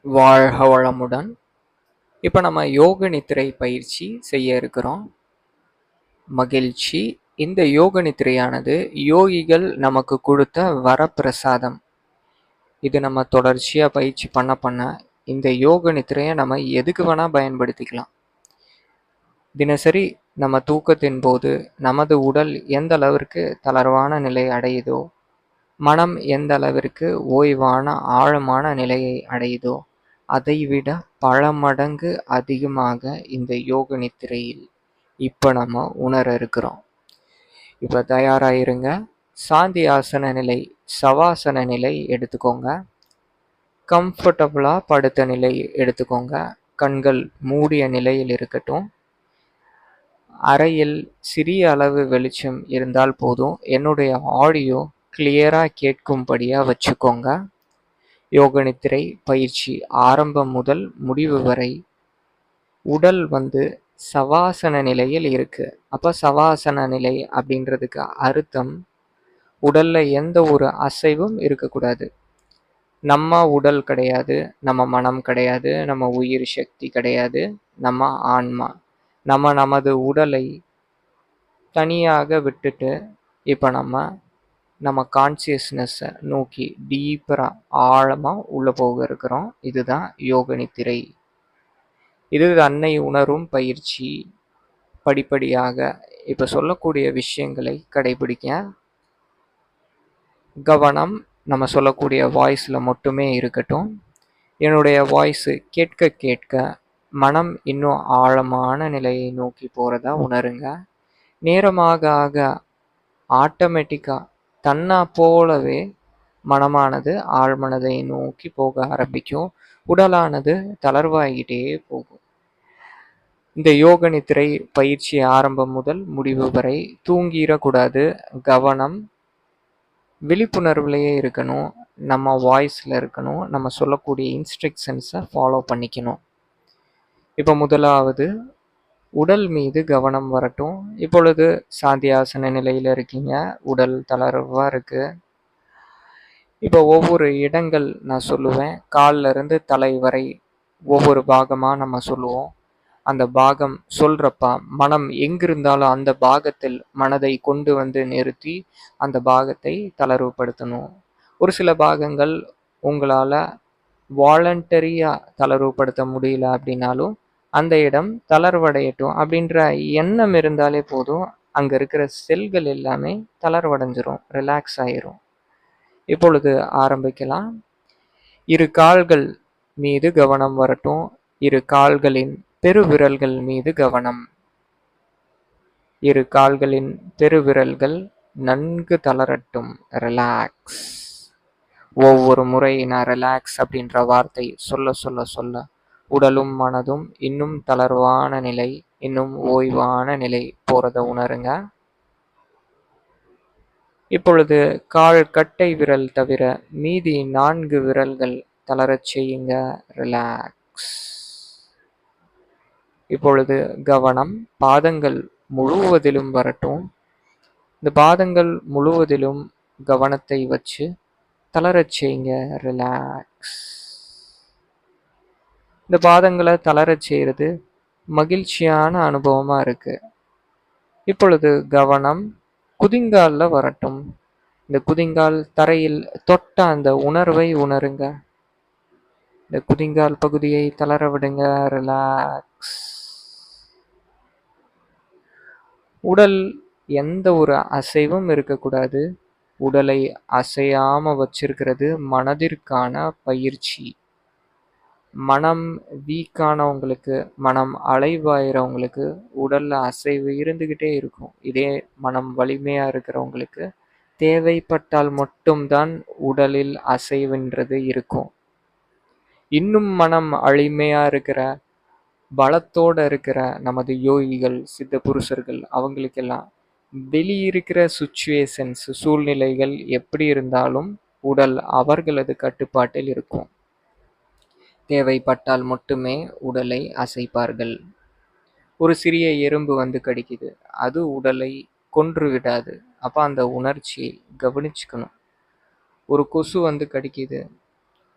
வாழ்க வளமுடன். இப்போ நம்ம யோக நித்திரை பயிற்சி செய்ய இருக்கிறோம். மகிழ்ச்சி. இந்த யோக நித்திரையானது யோகிகள் நமக்கு கொடுத்த வரப்பிரசாதம். இது நம்ம தொடர்ச்சியாக பயிற்சி பண்ண இந்த யோக நித்திரையை நம்ம எதுக்கு வேணால் பயன்படுத்திக்கலாம். தினசரி நம்ம தூக்கத்தின் போது நமது உடல் எந்த அளவிற்கு தளர்வான நிலை அடையுதோ, மனம் எந்த அளவிற்கு ஓய்வான ஆழமான நிலையை அடையுதோ, அதைவிட பல மடங்கு அதிகமாக இந்த யோக நித்திரையில் இப்போ நம்ம உணர இருக்கிறோம். இப்போ தயாராகிருங்க. சாந்தி ஆசன நிலை, சவாசன நிலை எடுத்துக்கோங்க. கம்ஃபர்டபுளாக படுத்த நிலை எடுத்துக்கோங்க. கண்கள் மூடிய நிலையில் இருக்கட்டும். அறையில் சிறிய அளவு வெளிச்சம் இருந்தால் போதும். என்னுடைய ஆடியோ கிளியராக கேட்கும்படியாக வச்சுக்கோங்க. யோக நித்திரை பயிற்சி ஆரம்பம் முதல் முடிவு வரை உடல் சவாசன நிலையில் இருக்கு. அப்போ சவாசன நிலை அப்படின்றதுக்கு அர்த்தம் உடல்ல எந்த ஒரு அசைவும் இருக்கக்கூடாது. நம்ம உடல் கிடையாது, நம்ம மனம் கிடையாது, நம்ம உயிர் சக்தி கிடையாது, நம்ம ஆன்மா. நமது உடலை தனியாக விட்டுட்டு இப்போ நம்ம கான்சியஸ்னஸை நோக்கி டீப்பராக ஆழமாக உள்ளே போக இருக்கிறோம். இதுதான் யோக நித்திரை. இது அன்னை உணரும் பயிற்சி. படிப்படியாக இப்போ சொல்லக்கூடிய விஷயங்களை கடைபிடிக்க. கவனம் நம்ம சொல்லக்கூடிய வாய்ஸில் மட்டுமே இருக்கட்டும். என்னுடைய வாய்ஸு கேட்க கேட்க மனம் இன்னும் ஆழமான நிலையை நோக்கி போகிறதா உணருங்க. நேரமாக ஆக ஆட்டோமேட்டிக்காக தன்னை போலவே மனமானது ஆழ்மனதை நோக்கி போக ஆரம்பிக்கும். உடலானது தளர்வாகிட்டே போகும். இந்த யோக நித்திரை பயிற்சி ஆரம்பம் முதல் முடிவு வரை தூங்கிடக்கூடாது. கவனம் விழிப்புணர்வுலையே இருக்கணும். நம்ம வாய்ஸில் இருக்கணும். நம்ம சொல்லக்கூடிய இன்ஸ்ட்ரக்ஷன்ஸை ஃபாலோ பண்ணிக்கணும். இப்போ முதலாவது உடல் மீது கவனம் வரட்டும். இப்பொழுது சாந்தியாசன நிலையில் இருக்கீங்க. உடல் தளர்வாக இருக்கு. இப்போ ஒவ்வொரு இடங்கள் நான் சொல்லுவேன். காலில் இருந்து தலை வரை ஒவ்வொரு பாகமாக நம்ம சொல்லுவோம். அந்த பாகம் சொல்கிறப்ப மனம் எங்கிருந்தாலும் அந்த பாகத்தில் மனதை கொண்டு நிறுத்தி அந்த பாகத்தை தளர்வுபடுத்தணும். ஒரு சில பாகங்கள் உங்களால் வாலண்டரியாக தளர்வுபடுத்த முடியல அப்படின்னாலும் அந்த இடம் தளர்வடையட்டும் அப்படின்ற எண்ணம் இருந்தாலே போதும். அங்கே இருக்கிற செல்கள் எல்லாமே தளர்வடைஞ்சிரும், ரிலாக்ஸ் ஆயிரும். இப்பொழுது ஆரம்பிக்கலாம். இரு கால்கள் மீது கவனம் வரட்டும். இரு கால்களின் பெருவிரல்கள் மீது கவனம். இரு கால்களின் பெருவிரல்கள் நன்கு தளரட்டும், ரிலாக்ஸ். ஒவ்வொரு முறை நான் ரிலாக்ஸ் அப்படின்ற வார்த்தை சொல்ல சொல்ல சொல்ல உடலும் மனதும் இன்னும் தளர்வான நிலை, இன்னும் ஓய்வான நிலை போகிறத உணருங்க. இப்பொழுது கால் கட்டை விரல் தவிர மீதி 4 விரல்கள் தளரச் செய்யுங்க, ரிலாக்ஸ். இப்பொழுது கவனம் பாதங்கள் முழுவதிலும் வரட்டும். இந்த பாதங்கள் முழுவதிலும் கவனத்தை வச்சு தளரச் செய்யுங்க, ரிலாக்ஸ். இந்த பாதங்களை தளரச் செய்கிறது மகிழ்ச்சியான அனுபவமாக இருக்கு. இப்பொழுது கவனம் குதிங்காலில் வரட்டும். இந்த குதிங்கால் தரையில் தொட்ட அந்த உணர்வை உணருங்க. இந்த குதிங்கால் பகுதியை தளர விடுங்க, ரிலாக்ஸ். உடல் எந்த ஒரு அசைவும் இருக்கக்கூடாது. உடலை அசையாம வச்சிருக்கிறது மனதிற்கான பயிற்சி. மனம் வீக்கானவங்களுக்கு, மனம் அலைவாயிறவங்களுக்கு உடல்ல அசைவு இருந்துகிட்டே இருக்கும். இதே மனம் வலிமையா இருக்கிறவங்களுக்கு தேவைப்பட்டால் மட்டும்தான் உடலில் அசைவுன்றது இருக்கும். இன்னும் மனம் அழிமையா இருக்கிற, பலத்தோட இருக்கிற நமது யோகிகள், சித்த புருஷர்கள் அவங்களுக்கெல்லாம் வெளியிருக்கிற சுச்சுவேஷன்ஸ், சூழ்நிலைகள் எப்படி இருந்தாலும் உடல் அவர்களது கட்டுப்பாட்டில் இருக்கும். தேவைப்பட்டால் மட்டுமே உடலை அசைப்பார்கள். ஒரு சிறிய எறும்பு கடிக்குது, அது உடலை கொன்று விடாது. அப்போ அந்த உணர்ச்சியை கவனிச்சுக்கணும். ஒரு கொசு கடிக்குது,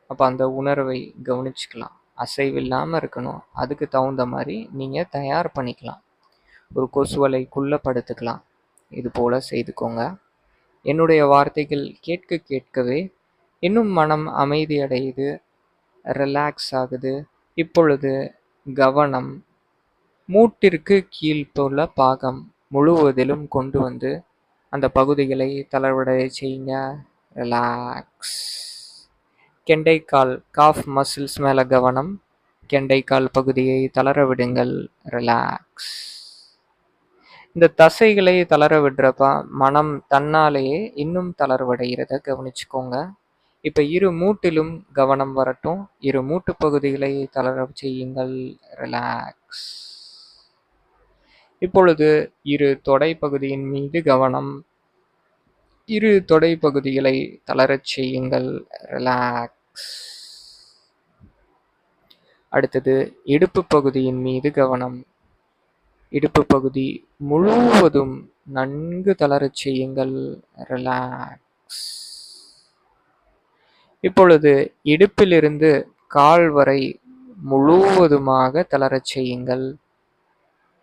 அப்போ அந்த உணர்வை கவனிச்சுக்கலாம். அசைவில்லாமல் இருக்கணும். அதுக்கு தகுந்த மாதிரி நீங்கள் தயார் பண்ணிக்கலாம். ஒரு கொசுவலைக்குள்ளே படுத்துக்கலாம். இது போல் செய்துக்கோங்க. என்னுடைய வார்த்தைகள் கேட்க கேட்கவே இன்னும் மனம் அமைதி அடையுது, ரிலாக்ஸ் ஆகுது. இப்பொழுது கவனம் மூட்டிற்கு கீழ்ப்புள்ள பாகம் முழுவதிலும் கொண்டு வந்து அந்த பகுதிகளை தளர்வடைய செய்யுங்க. ரிலாக்ஸ். கெண்டைக்கால் காஃப் மசில்ஸ் மேலே கவனம். கெண்டைக்கால் பகுதியை தளர விடுங்கள். ரிலாக்ஸ். இந்த தசைகளை தளர விடுறப்ப மனம் தன்னாலேயே இன்னும் தளர்வடைகிறத கவனிச்சுக்கோங்க. இப்போ இரு மூட்டிலும் கவனம் வரட்டும். இரு மூட்டு பகுதிகளை தளர செய்யுங்கள். ரிலாக்ஸ். இப்பொழுது இரு தொடை பகுதியின் மீது கவனம். இரு தொடை பகுதிகளை தளரச் செய்யுங்கள். ரிலாக்ஸ். அடுத்தது இடுப்பு பகுதியின் மீது கவனம். இடுப்பு பகுதி முழுவதும் நன்கு தளரச் செய்யுங்கள். ரிலாக்ஸ். இப்பொழுது இடுப்பிலிருந்து கால் வரை முழுவதுமாக தளரச் செய்யுங்கள்.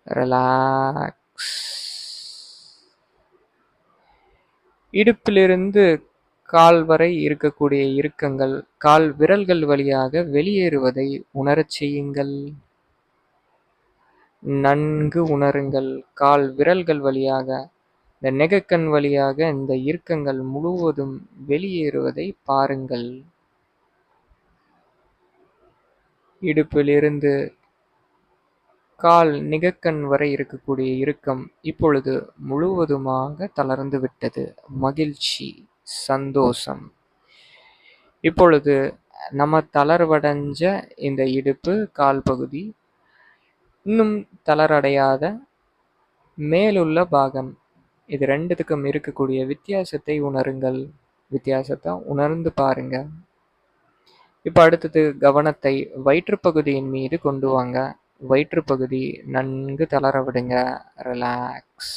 ரிலாக்ஸ். இடுப்பிலிருந்து கால் வரை இருக்கக்கூடிய இறுக்கங்கள் கால் விரல்கள் வழியாக வெளியேறுவதை உணரச் செய்யுங்கள். நன்கு உணருங்கள். கால் விரல்கள் வழியாக, இந்த நெகக்கண் வழியாக இந்த இறுக்கங்கள் முழுவதும் வெளியேறுவதை பாருங்கள். இடுப்பிலிருந்து கால் நிகக்கண் வரை இருக்கக்கூடிய இறுக்கம் இப்பொழுது முழுவதுமாக தளர்ந்து விட்டது. மகிழ்ச்சி, சந்தோஷம். இப்பொழுது நம்ம தளர்வடைஞ்ச இந்த இடுப்பு கால் பகுதி, இன்னும் தளரடையாத மேலுள்ள பாகம், இது ரெண்டுத்துக்கும் இருக்கக்கூடிய வித்தியாசத்தை உணருங்கள். வித்தியாசத்தை உணர்ந்து பாருங்க. இப்போ அடுத்தது கவனத்தை வயிற்றுப்பகுதியின் மீது கொண்டு வாங்க. வயிற்றுப்பகுதி நன்கு தளர விடுங்க. ரிலாக்ஸ்.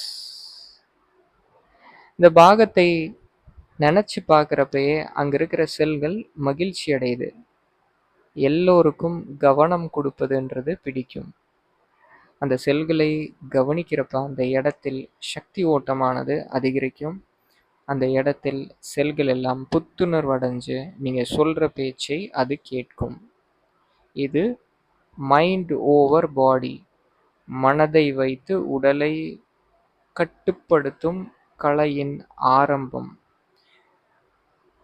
இந்த பாகத்தை நினச்சி பார்க்குறப்பயே அங்கே இருக்கிற செல்கள் மகிழ்ச்சி அடையுது. எல்லோருக்கும் கவனம் கொடுப்பதுன்றது பிடிக்கும். அந்த செல்களை கவனிக்கிறப்ப அந்த இடத்தில் சக்தி ஓட்டமானது அதிகரிக்கும். அந்த இடத்தில் செல்கள் எல்லாம் புத்துணர்வு அடைஞ்சு நீங்கள் சொல்கிற பேச்சை அது கேட்கும். இது மைண்ட் ஓவர் பாடி, மனதை வைத்து உடலை கட்டுப்படுத்தும் கலையின் ஆரம்பம்.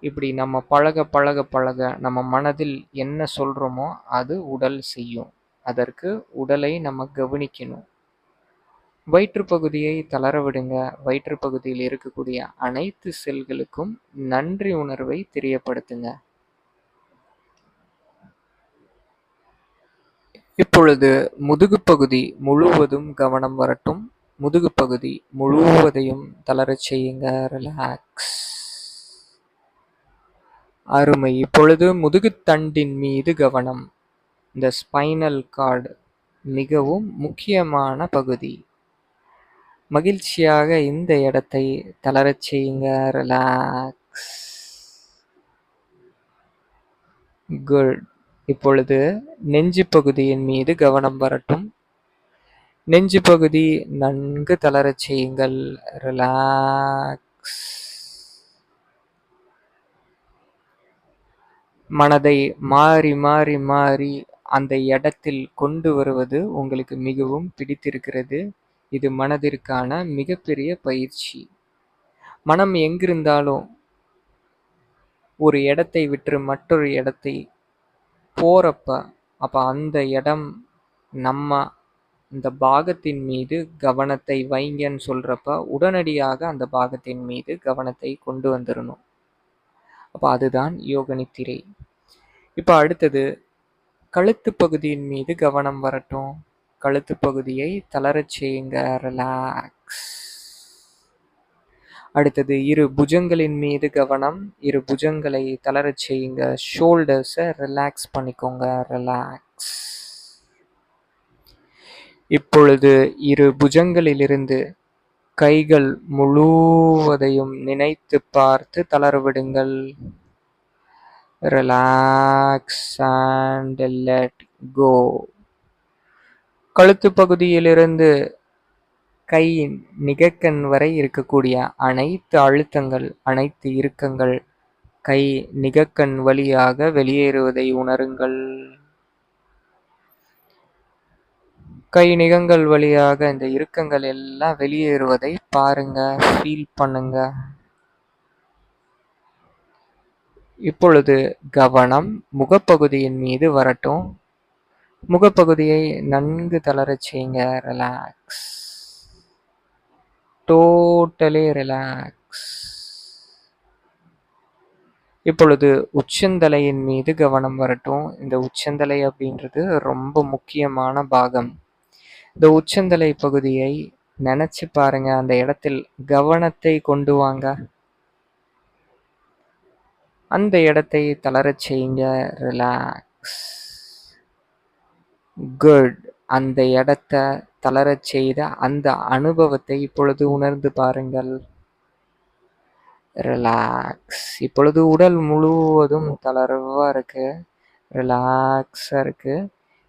இப்படி நம்ம பழக பழக பழக நம்ம மனதில் என்ன சொல்கிறோமோ அது உடல் செய்யும். அதற்கு உடலை நம்ம கவனிக்கணும். வயிற்றுப்பகுதியை தளர விடுங்க. வயிற்றுப்பகுதியில் இருக்கக்கூடிய அனைத்து செல்களுக்கும் நன்றி உணர்வை தெரியப்படுத்துங்க. இப்பொழுது முதுகு பகுதி முழுவதும் கவனம் வரட்டும். முதுகு பகுதி முழுவதையும் தளரச் செய்யுங்க. ரிலாக்ஸ். அருமை. இப்பொழுது முதுகுத்தண்டின் மீது கவனம். இந்த ஸ்பைனல் கார்டு மிகவும் முக்கியமான பகுதி. மகிழ்ச்சியாக இந்த இடத்தை தளரச் செய்யுங்க. ரிலாக்ஸ். குட். இப்பொழுது நெஞ்சு பகுதியின் மீது கவனம் வரட்டும். நெஞ்சு பகுதி நன்கு தளரச் செய்யுங்கள். ரிலாக்ஸ். மனதை மாறி மாறி மாறி அந்த இடத்தில் கொண்டு வருவது உங்களுக்கு மிகவும் பிடித்திருக்கிறது. இது மனதிற்கான மிகப்பெரிய பயிற்சி. மனம் எங்கிருந்தாலும் ஒரு இடத்தை விட்டு மற்றொரு இடத்தை போறப்ப, அப்போ அந்த இடம் நம்ம இந்த பாகத்தின் மீது கவனத்தை வைங்கன்னு சொல்கிறப்ப உடனடியாக அந்த பாகத்தின் மீது கவனத்தை கொண்டு வந்துடணும். அப்போ அதுதான் யோக நித்திரை. இப்போ அடுத்தது கழுத்து பகுதியின் மீது கவனம் வரட்டும். கழுத்து பகுதியை தளரச் செய்யுங்க. ரிலாக்ஸ். அடுத்தது இரு புஜங்களின் மீது கவனம். இரு புஜங்களை தளரச் செய்யுங்க. ஷோல்டர்ஸை ரிலாக்ஸ் பண்ணிக்கோங்க. ரிலாக்ஸ். இப்பொழுது இரு புஜங்களிலிருந்து கைகள் முழுவதையும் நினைத்து பார்த்து தளர விடுங்கள். Relax and let go. கழுத்து பகுதியிலிருந்து கை நிகக்கண் வரை இருக்கக்கூடிய அனைத்து அழுத்தங்கள், அனைத்து இறுக்கங்கள் கை நிகக்கண் வழியாக வெளியேறுவதை உணருங்கள். கை நிகங்கள் வழியாக இந்த இறுக்கங்கள் எல்லாம் வெளியேறுவதை பாருங்க, ஃபீல் பண்ணுங்க. இப்பொழுது கவனம் முகப்பகுதியின் மீது வரட்டும். முகப்பகுதியை நன்கு தளரச் செய்யுங்க. Relax, totally relax. இப்பொழுது உச்சந்தலையின் மீது கவனம் வரட்டும். இந்த உச்சந்தலை அப்படின்றது ரொம்ப முக்கியமான பாகம். இந்த உச்சந்தலை பகுதியை நினைச்சு பாருங்க. அந்த இடத்தில் கவனத்தை கொண்டு வாங்க. அந்த இடத்தை தளரச் செய்யுங்க. Relax, good. அந்த இடத்தை தளரச் செய்த அந்த அனுபவத்தை இப்பொழுது உணர்ந்து பாருங்கள். ரிலாக்ஸ். இப்பொழுது உடல் முழுவதும் தளர்வா இருக்கு, ரிலாக்ஸா இருக்கு.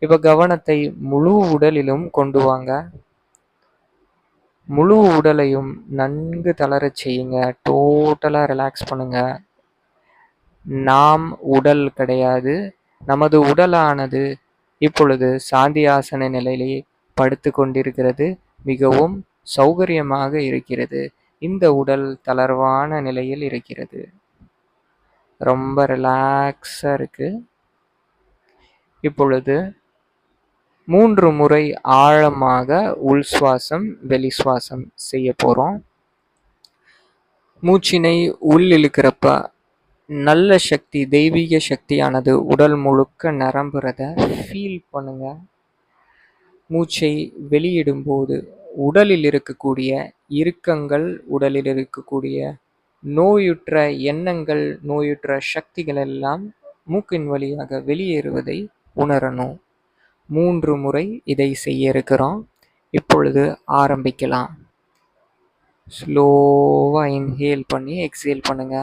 இப்ப கவனத்தை முழு உடலிலும் கொண்டு வாங்க. முழு உடலையும் நன்கு தளரச் செய்யுங்க. டோட்டலா ரிலாக்ஸ் பண்ணுங்க. நாம் உடல் கிடையாது. நமது உடலானது இப்பொழுது சாந்தியாசன நிலையிலே படுத்து கொண்டிருக்கிறது. மிகவும் சௌகரியமாக இருக்கிறது. இந்த உடல் தளர்வான நிலையில் இருக்கிறது. ரொம்ப ரிலாக்ஸா இருக்கு. இப்பொழுது 3 முறை ஆழமாக உள் சுவாசம், வெளி சுவாசம் செய்ய போறோம். மூச்சினை உள் இழுக்கிறப்ப நல்ல சக்தி, தெய்வீக சக்தியானது உடல் முழுக்க நிரம்புறத ஃபீல் பண்ணுங்க. மூச்சை வெளியிடும்போது உடலில் இருக்கக்கூடிய இறுக்கங்கள், உடலில் இருக்கக்கூடிய நோயுற்ற எண்ணங்கள், நோயுற்ற சக்திகள் எல்லாம் மூக்கின் வழியாக வெளியேறுவதை உணரணும். 3 முறை இதை செய்ய இருக்கிறோம். இப்பொழுது ஆரம்பிக்கலாம். ஸ்லோவா இன்ஹேல் பண்ணி எக்ஸேல் பண்ணுங்க.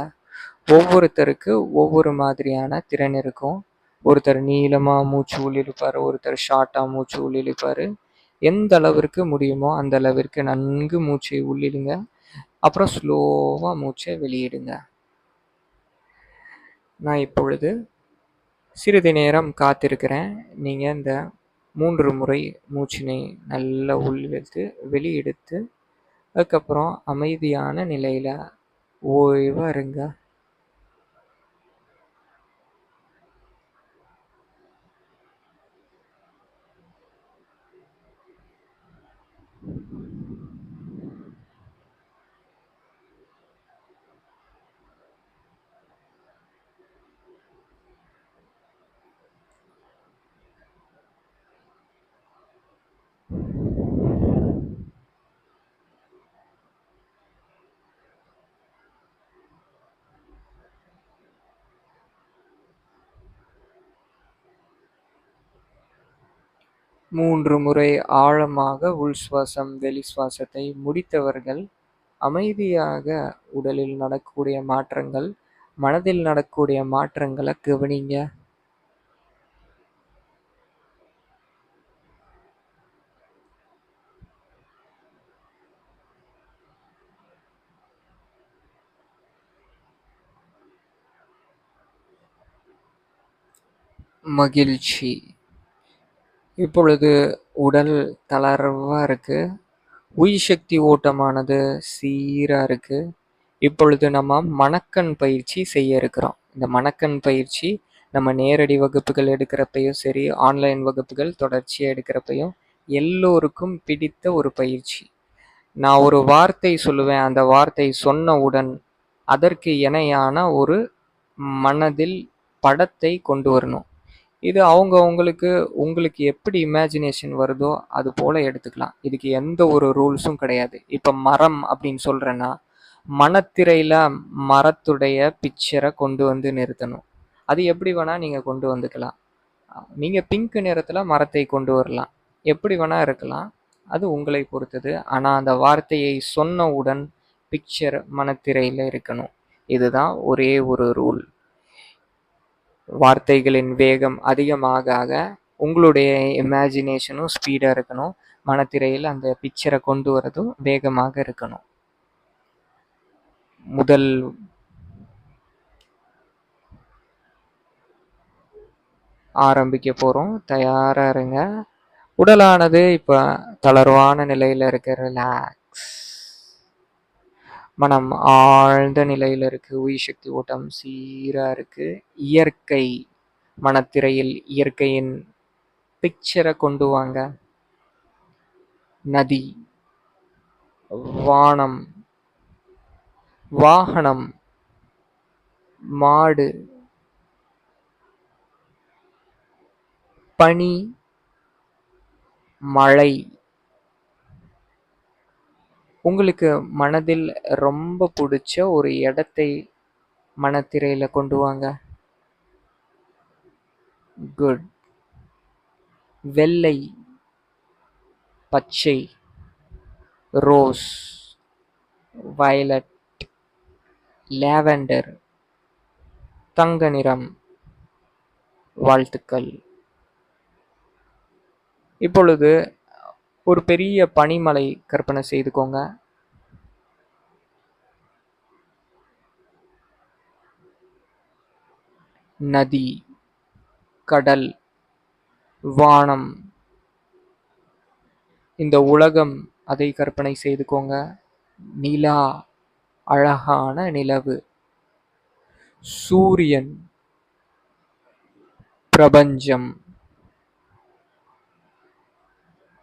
ஒவ்வொருத்தருக்கு ஒவ்வொரு மாதிரியான திறன் இருக்கும். ஒருத்தர் நீளமாக மூச்சு உள்ளிழுப்பார், ஒருத்தர் ஷார்ட்டாக மூச்சு உள்ளிழுப்பார். எந்த அளவிற்கு முடியுமோ அந்த அளவிற்கு நன்கு மூச்சை உள்ளிடுங்க. அப்புறம் ஸ்லோவாக மூச்சை வெளியிடுங்க. நான் இப்பொழுது சிறிது நேரம் காத்திருக்கிறேன். நீங்கள் இந்த 3 முறை மூச்சினை நல்லா உள்ளிழுத்து வெளியெடுத்து அதுக்கப்புறம் அமைதியான நிலையில் ஓய்வாக இருங்க. மூன்று முறை ஆழமாக உள் சுவாசம், வெளி சுவாசத்தை முடித்தவர்கள் அமைதியாக உடலில் நடக்கக்கூடிய மாற்றங்கள், மனதில் நடக்கக்கூடிய மாற்றங்களை கவனிங்க. மகிழ்ச்சி. இப்பொழுது உடல் தளர்வாக இருக்கு. உயிர் சக்தி ஓட்டமானது சீராக இருக்கு. இப்பொழுது நம்ம மனக்கண் பயிற்சி செய்ய இருக்கிறோம். இந்த மனக்கண் பயிற்சி நம்ம நேரடி வகுப்புகள் எடுக்கிறப்பையும் சரி, ஆன்லைன் வகுப்புகள் தொடர்ச்சியாக எடுக்கிறப்பையும் எல்லோருக்கும் பிடித்த ஒரு பயிற்சி. நான் ஒரு வார்த்தை சொல்லுவேன். அந்த வார்த்தை சொன்னவுடன் அதற்கு இணையான ஒரு மனதில் படத்தை கொண்டு வரணும். இது உங்களுக்கு எப்படி இமேஜினேஷன் வருதோ அது போல எடுத்துக்கலாம். இதுக்கு எந்த ஒரு ரூல்ஸும் கிடையாது. இப்போ மரம் அப்படின்னு சொல்கிறேன்னா மனத்திரையில் மரத்துடைய பிக்சரை கொண்டு வந்து நிறுத்தணும். அது எப்படி வேணால் நீங்கள் கொண்டு வந்துக்கலாம். நீங்கள் பிங்க் நிறத்தில் மரத்தை கொண்டு வரலாம். எப்படி வேணால் இருக்கலாம். அது உங்களை பொறுத்தது. ஆனால் அந்த வார்த்தையை சொன்னவுடன் பிக்சர் மனத்திரையில் இருக்கணும். இதுதான் ஒரே ஒரு ரூல். வார்த்தைகளின் வேகம் அதிகமாக ஆக உங்களுடைய இமேஜினேஷனும் ஸ்பீடாக இருக்கணும். மனத்திரையில் அந்த பிக்சரை கொண்டு வரதும் வேகமாக இருக்கணும். முதல் ஆரம்பிக்க போகிறோம். தயாராக இருங்க. உடலானது இப்போ தளர்வான நிலையில் இருக்க. ரிலாக்ஸ். மனம் ஆழ்ந்த நிலையில் இருக்கு. உயிர் சக்தி ஓட்டம் சீராக இருக்கு. இயற்கை மனத்திரையில் இயற்கையின் பிக்சரை கொண்டு வாங்க. நதி, வானம், வாகனம், மாடு, பனி, மழை. உங்களுக்கு மனதில் ரொம்ப பிடிச்ச ஒரு இடத்தை மனத்திரையில கொண்டு வாங்க. குட். வெள்ளை, பச்சை, ரோஸ், வயலட், லாவெண்டர், தங்க நிறம். வாழ்த்துக்கள். இப்பொழுது ஒரு பெரிய பனிமலை கற்பனை செய்துக்கோங்க. நதி, கடல், வானம், இந்த உலகம், அதை கற்பனை செய்துக்கோங்க. நிலா, அழகான நிலவு, சூரியன், பிரபஞ்சம்.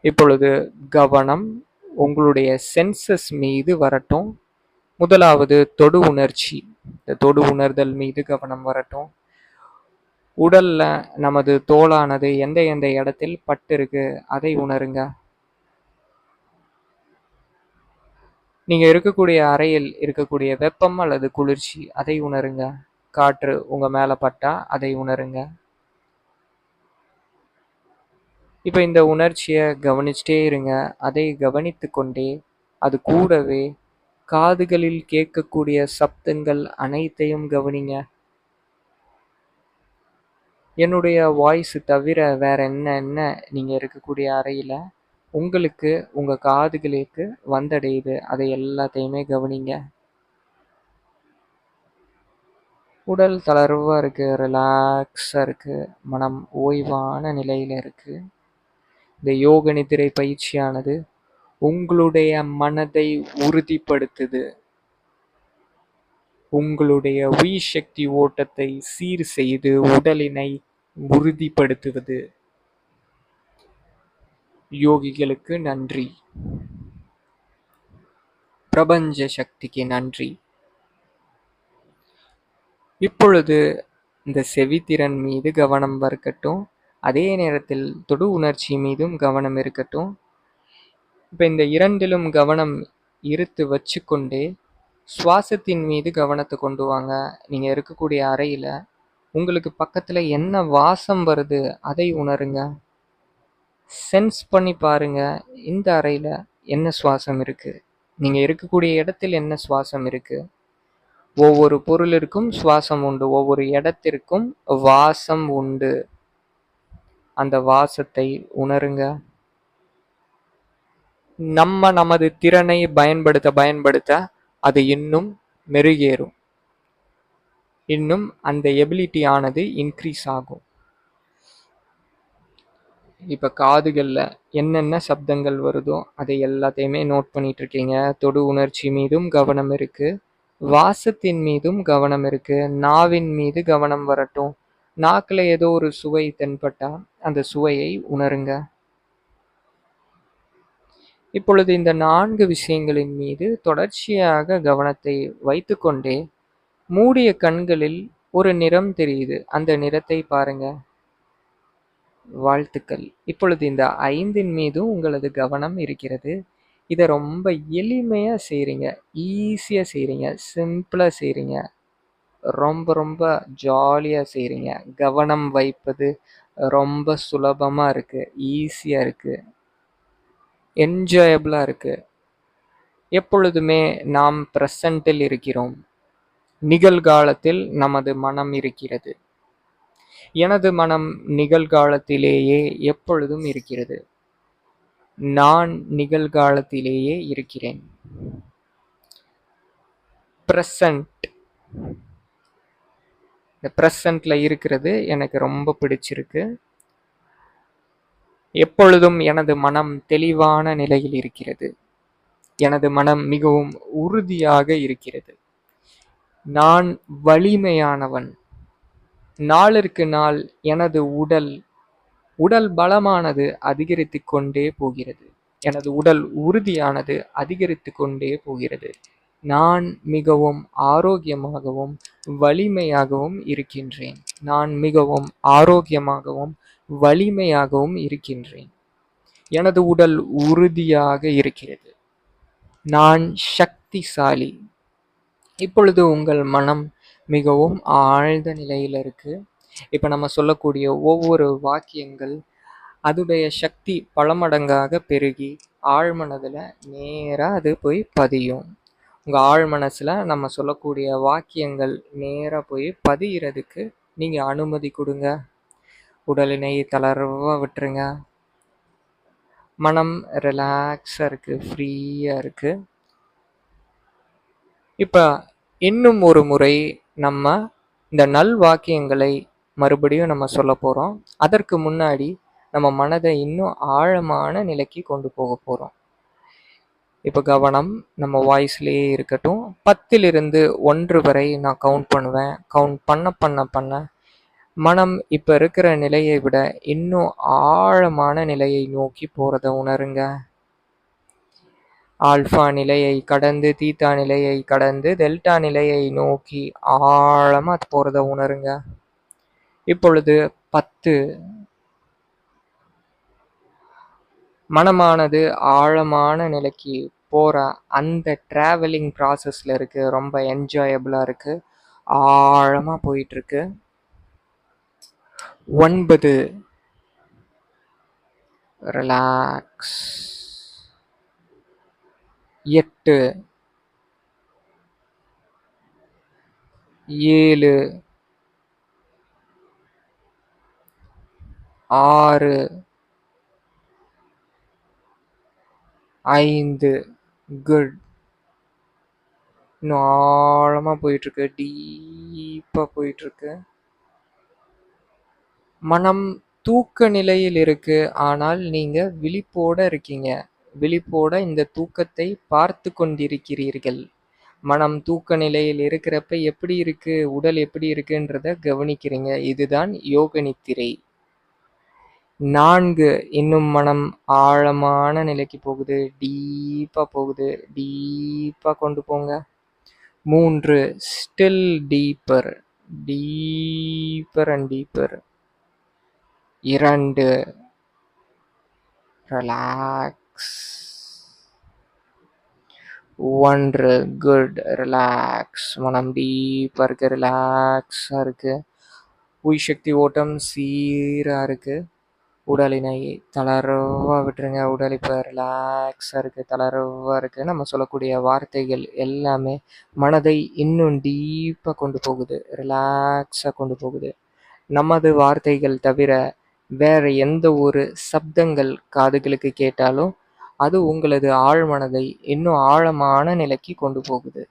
இப்பொழுது கவனம் உங்களுடைய சென்சஸ் மீது வரட்டும். முதலாவது தொடு உணர்ச்சி. இந்த தொடு உணர்தல் மீது கவனம் வரட்டும். உடல்ல நமது தோலானது எந்த எந்த இடத்தில் பட்டு இருக்கு அதை உணருங்க. நீங்க இருக்கக்கூடிய அறையில் இருக்கக்கூடிய வெப்பம் அல்லது குளிர்ச்சி அதை உணருங்க. காற்று உங்க மேல பட்டா அதை உணருங்க. இப்போ இந்த உணர்ச்சியை கவனிச்சிட்டே இருங்க. அதை கவனித்து கொண்டே அது கூடவே காதுகளில் கேட்கக்கூடிய சப்தங்கள் அனைத்தையும் கவனிங்க. என்னுடைய வாய்ஸ் தவிர வேற என்ன நீங்க இருக்கக்கூடிய அறையில உங்களுக்கு உங்க காதுகளுக்கு வந்தடையுது அதை எல்லாத்தையுமே கவனிங்க. உடல் தளர்வா இருக்கு, ரிலாக்ஸா இருக்கு, மனம் ஓய்வான நிலையில இருக்கு. இந்த யோக நிதிரை பயிற்சியானது உங்களுடைய மனதை உறுதிப்படுத்துது. உங்களுடைய உயிர் சக்தி ஓட்டத்தை சீர் செய்து உடலினை உறுதிப்படுத்துவது. யோகிகளுக்கு நன்றி. பிரபஞ்ச சக்திக்கு நன்றி. இப்பொழுது இந்த செவித்திறன் மீது கவனம் இருக்கட்டும். அதே நேரத்தில் தொடு உணர்ச்சி மீதும் கவனம் இருக்கட்டும். இப்போ இந்த இரண்டிலும் கவனம் இருத்து வச்சுக்கொண்டே சுவாசத்தின் மீது கவனத்தை கொண்டு வாங்க. நீங்கள் இருக்கக்கூடிய அறையில் உங்களுக்கு பக்கத்தில் என்ன வாசம் வருது அதை உணருங்க. சென்ஸ் பண்ணி பாருங்க. இந்த அறையில் என்ன சுவாசம் இருக்குது, நீங்கள் இருக்கக்கூடிய இடத்தில் என்ன சுவாசம் இருக்குது. ஒவ்வொரு பொருளிற்கும் சுவாசம் உண்டு, ஒவ்வொரு இடத்திற்கும் வாசம் உண்டு. அந்த வாசத்தை உணருங்க. நமது திறனை பயன்படுத்த அது இன்னும் மெருகேறும். இன்னும் அந்த எபிலிட்டி ஆனது இன்க்ரீஸ் ஆகும். இப்போ காதுகளில் என்னென்ன சப்தங்கள் வருதோ அதை எல்லாத்தையுமே நோட் பண்ணிட்டு இருக்கீங்க. தொடு உணர்ச்சி மீதும் கவனம் இருக்கு, வாசத்தின் மீதும் கவனம் இருக்கு, நாவின் மீது கவனம் வரட்டும். நாக்கில் ஏதோ ஒரு சுவை தென்பட்டா அந்த சுவையை உணருங்க. இப்பொழுது இந்த 4 விஷயங்களின் மீது தொடர்ச்சியாக கவனத்தை வைத்துக்கொண்டே மூடிய கண்களில் ஒரு நிறம் தெரியுது, அந்த நிறத்தை பாருங்க. வாழ்த்துக்கள். இப்பொழுது இந்த 5 மீதும் உங்களது கவனம் இருக்கிறது. இதை ரொம்ப எளிமையாக செய்கிறீங்க, ஈஸியாக செய்கிறீங்க, சிம்பிளாக செய்கிறீங்க, ரொம்ப ரொம்ப ஜாலியாக செய்கிறீங்க. கவனம் வைப்பது ரொம்ப சுலபமாக இருக்குது, ஈஸியாக இருக்குது, என்ஜாயபிளாக இருக்குது. எப்பொழுதுமே நாம் ப்ரெசண்டில் இருக்கிறோம். நிகழ்காலத்தில் நமது மனம் இருக்கிறது. எனது மனம் நிகழ்காலத்திலேயே எப்பொழுதும் இருக்கிறது. நான் நிகழ்காலத்திலேயே இருக்கிறேன். ப்ரெசன்ட். இந்த ப்ரெசன்ட்ல இருக்கிறது எனக்கு ரொம்ப பிடிச்சிருக்கு. எப்பொழுதும் எனது மனம் தெளிவான நிலையில் இருக்கிறது. எனது மனம் மிகவும் உறுதியாக இருக்கிறது. நான் வலிமையானவன். நாளிற்கு நாள் எனது உடல் பலமானது அதிகரித்து கொண்டே போகிறது. எனது உடல் உறுதியானது அதிகரித்து கொண்டே போகிறது. நான் மிகவும் ஆரோக்கியமாகவும் வலிமையாகவும் இருக்கின்றேன். நான் மிகவும் ஆரோக்கியமாகவும் வலிமையாகவும் இருக்கின்றேன். எனது உடல் உறுதியாக இருக்கிறது. நான் சக்திசாலி. இப்பொழுது உங்கள் மனம் மிகவும் ஆழ்ந்த நிலையில் இருக்கு. இப்போ நம்ம சொல்லக்கூடிய ஒவ்வொரு வாக்கியங்கள் அதுடைய சக்தி பல மடங்காக பெருகி ஆழ்மனதில் நேராக அது போய் பதியும். உங்கள் ஆழ் மனசில் நம்ம சொல்லக்கூடிய வாக்கியங்கள் நேராக போய் பதிகிறதுக்கு நீங்கள் அனுமதி கொடுங்க. உடலினை தளர்வாக விட்டுருங்க. மனம் ரிலாக்ஸாக இருக்குது, ஃப்ரீயாக இருக்குது. இப்போ இன்னும் ஒரு முறை நம்ம இந்த நல் வாக்கியங்களை மறுபடியும் நம்ம சொல்ல போகிறோம். அதற்கு முன்னாடி நம்ம மனதை இன்னும் ஆழமான நிலைக்கு கொண்டு போக போகிறோம். இப்போ கவனம் நம்ம வாய்ஸ்லேயே இருக்கட்டும். 10லிருந்து 1 வரை நான் கவுண்ட் பண்ணுவேன். கவுண்ட் பண்ண மனம் இப்போ இருக்கிற நிலையை விட இன்னும் ஆழமான நிலையை நோக்கி போகிறத உணருங்க. ஆல்ஃபா நிலையை கடந்து தீட்டா நிலையை கடந்து டெல்டா நிலையை நோக்கி ஆழமாக போகிறத உணருங்க. இப்பொழுது 10. மனமானது ஆழமான நிலைக்கு போகிற அந்த ட்ராவலிங் ப்ராசஸில் இருக்குது. ரொம்ப என்ஜாயபிளாக இருக்குது. ஆழமாக போயிட்டுருக்கு. 9. ரிலாக்ஸ். 8. 7. 6. 5. குட். இன்னும் ஆழமாக போயிட்டுருக்கு. டீப்பாக போயிட்டுருக்கு. மனம் தூக்க நிலையில் இருக்கு. ஆனால் நீங்கள் விழிப்போட இருக்கீங்க. விழிப்போட இந்த தூக்கத்தை பார்த்து கொண்டிருக்கிறீர்கள். மனம் தூக்க நிலையில் இருக்கிறப்ப எப்படி இருக்கு, உடல் எப்படி இருக்குன்றத கவனிக்கிறீங்க. இதுதான் யோக நித்திரை. 4. இன்னும் மனம் ஆழமான நிலைக்கு போகுது. டீப்பாக போகுது. டீப்பாக கொண்டு போங்க. 3. Still deeper. Deeper and deeper. 2. Relax. 1. Good. Relax. மனம் டீப்பாக இருக்குது, ரிலாக்ஸாக இருக்குது. உயிர் சக்தி ஓட்டம் சீராக இருக்குது. உடலினை தளர்வாக விட்டுருங்க. உடல் இப்போ ரிலாக்ஸாக இருக்குது, தளர்வாக இருக்குது. நம்ம சொல்லக்கூடிய வார்த்தைகள் எல்லாமே மனதை இன்னும் டீப்பாக கொண்டு போகுது, ரிலாக்ஸாக கொண்டு போகுது. நமது வார்த்தைகள் தவிர வேறு எந்த ஒரு சப்தங்கள் காதுகளுக்கு கேட்டாலும் அது உங்களது ஆழ்மனதை இன்னும் ஆழமான நிலைக்கு கொண்டு போகுது.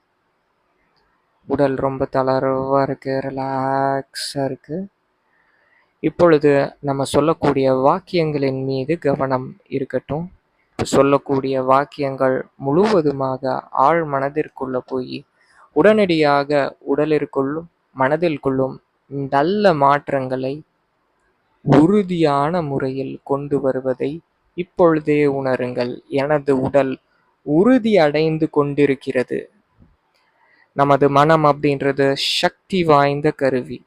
உடல் ரொம்ப தளர்வாக இருக்குது, ரிலாக்ஸாக இருக்குது. இப்பொழுது நம்ம சொல்லக்கூடிய வாக்கியங்களின் மீது கவனம் இருக்கட்டும். சொல்லக்கூடிய வாக்கியங்கள் முழுவதுமாக ஆழ் மனதிற்குள்ள போய் உடனடியாக உடலிற்குள்ளும் மனதிற்குள்ளும் நல்ல மாற்றங்களை உறுதியான முறையில் கொண்டு வருவதை இப்பொழுதே உணருங்கள். எனது உடல் உறுதி அடைந்து கொண்டிருக்கிறது. நமது மனம் அப்படின்றது சக்தி வாய்ந்த கருவி.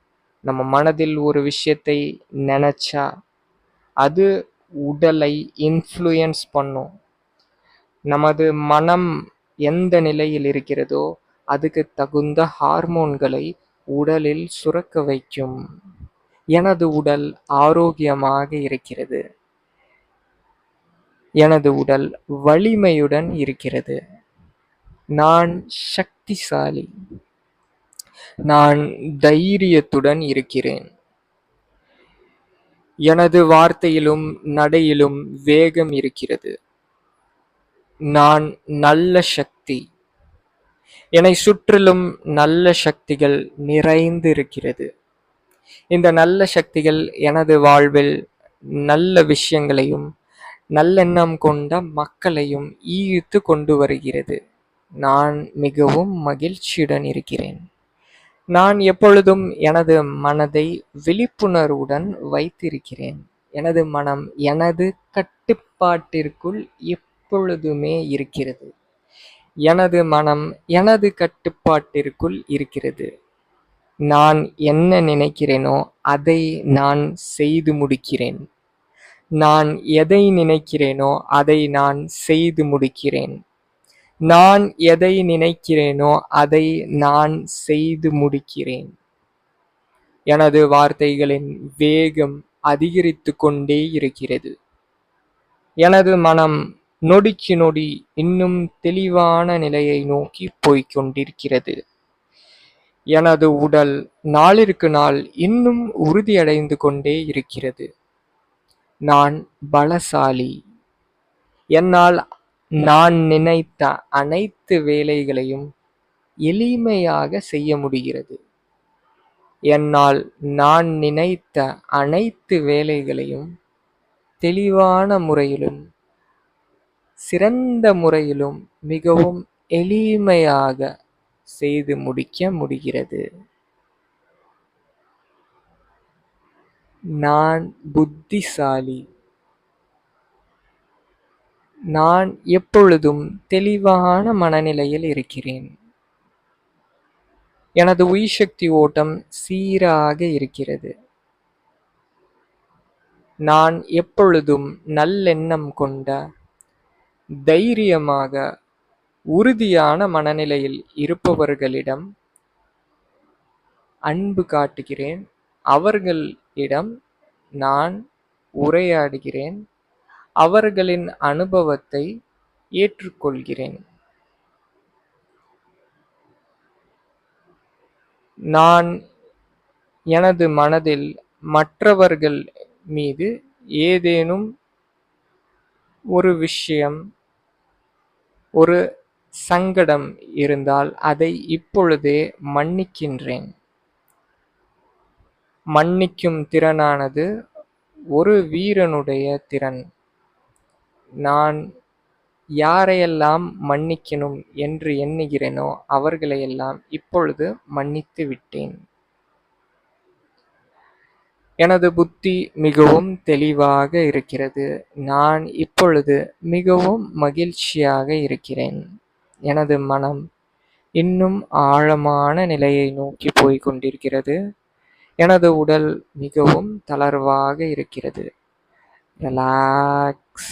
நம்ம மனதில் ஒரு விஷயத்தை நினைச்சா அது உடலை இன்ஃப்ளூயன்ஸ் பண்ணும். நமது மனம் எந்த நிலையில் இருக்கிறதோ அதுக்கு தகுந்த ஹார்மோன்களை உடலில் சுரக்க வைக்கும். எனது உடல் ஆரோக்கியமாக இருக்கிறது. எனது உடல் வலிமையுடன் இருக்கிறது. நான் சக்திசாலி. நான் தைரியத்துடன் இருக்கிறேன். எனது வார்த்தையிலும் நடையிலும் வேகம் இருக்கிறது. நான் நல்ல சக்தி. என்னை சுற்றிலும் நல்ல சக்திகள் நிறைந்து இருக்கிறது. இந்த நல்ல சக்திகள் எனது வாழ்வில் நல்ல விஷயங்களையும் நல்லெண்ணம் கொண்ட மக்களையும் ஈர்த்து கொண்டு வருகிறது. நான் மிகவும் மகிழ்ச்சியுடன் இருக்கிறேன். நான் எப்பொழுதும் எனது மனதை விழிப்புணர்வுடன் வைத்திருக்கிறேன். எனது மனம் எனது கட்டுப்பாட்டிற்குள் எப்பொழுதுமே இருக்கிறது. எனது மனம் எனது கட்டுப்பாட்டிற்குள் இருக்கிறது. நான் என்ன நினைக்கிறேனோ அதை நான் செய்து முடிக்கிறேன். நான் எதை நினைக்கிறேனோ அதை நான் செய்து முடிக்கிறேன். நான் எதை நினைக்கிறேனோ அதை நான் செய்து முடிக்கிறேன். எனது வார்த்தைகளின் வேகம் அதிகரித்து கொண்டே இருக்கிறது. எனது மனம் நொடிக்கு நொடி இன்னும் தெளிவான நிலையை நோக்கி போய்க் கொண்டிருக்கிறது. எனது உடல் நாளிற்கு நாள் இன்னும் உறுதியடைந்து கொண்டே இருக்கிறது. நான் பலசாலி. என்னால் நான் நினைத்த அனைத்து வேலைகளையும் எளிமையாக செய்ய முடிகிறது. என்னால் நான் நினைத்த அனைத்து வேலைகளையும் தெளிவான முறையிலும் சிறந்த முறையிலும் மிகவும் எளிமையாக செய்து முடிக்க முடிகிறது. நான் புத்திசாலி. நான் எப்பொழுதும் தெளிவான மனநிலையில் இருக்கிறேன். எனது உயிர்சக்தி ஓட்டம் சீராக இருக்கிறது. நான் எப்பொழுதும் நல்லெண்ணம் கொண்ட தைரியமாக உறுதியான மனநிலையில் இருப்பவர்களிடம் அன்பு காட்டுகிறேன். அவர்களிடம் நான் உரையாடுகிறேன். அவர்களின் அனுபவத்தை ஏற்றுக்கொள்கிறேன். நான் எனது மனதில் மற்றவர்கள் மீது ஏதேனும் ஒரு விஷயம், ஒரு சங்கடம் இருந்தால் அதை இப்பொழுதே மன்னிக்கின்றேன். மன்னிக்கும் திறனானது ஒரு வீரனுடைய திறன். நான் யாரையெல்லாம் மன்னிக்கணும் என்று எண்ணுகிறேனோ அவர்களையெல்லாம் இப்பொழுது மன்னித்து விட்டேன். எனது புத்தி மிகவும் தெளிவாக இருக்கிறது. நான் இப்பொழுது மிகவும் மகிழ்ச்சியாக இருக்கிறேன். எனது மனம் இன்னும் ஆழமான நிலையை நோக்கி போய்க் கொண்டிருக்கிறது. எனது உடல் மிகவும் தளர்வாக இருக்கிறது. ரிலாக்ஸ்.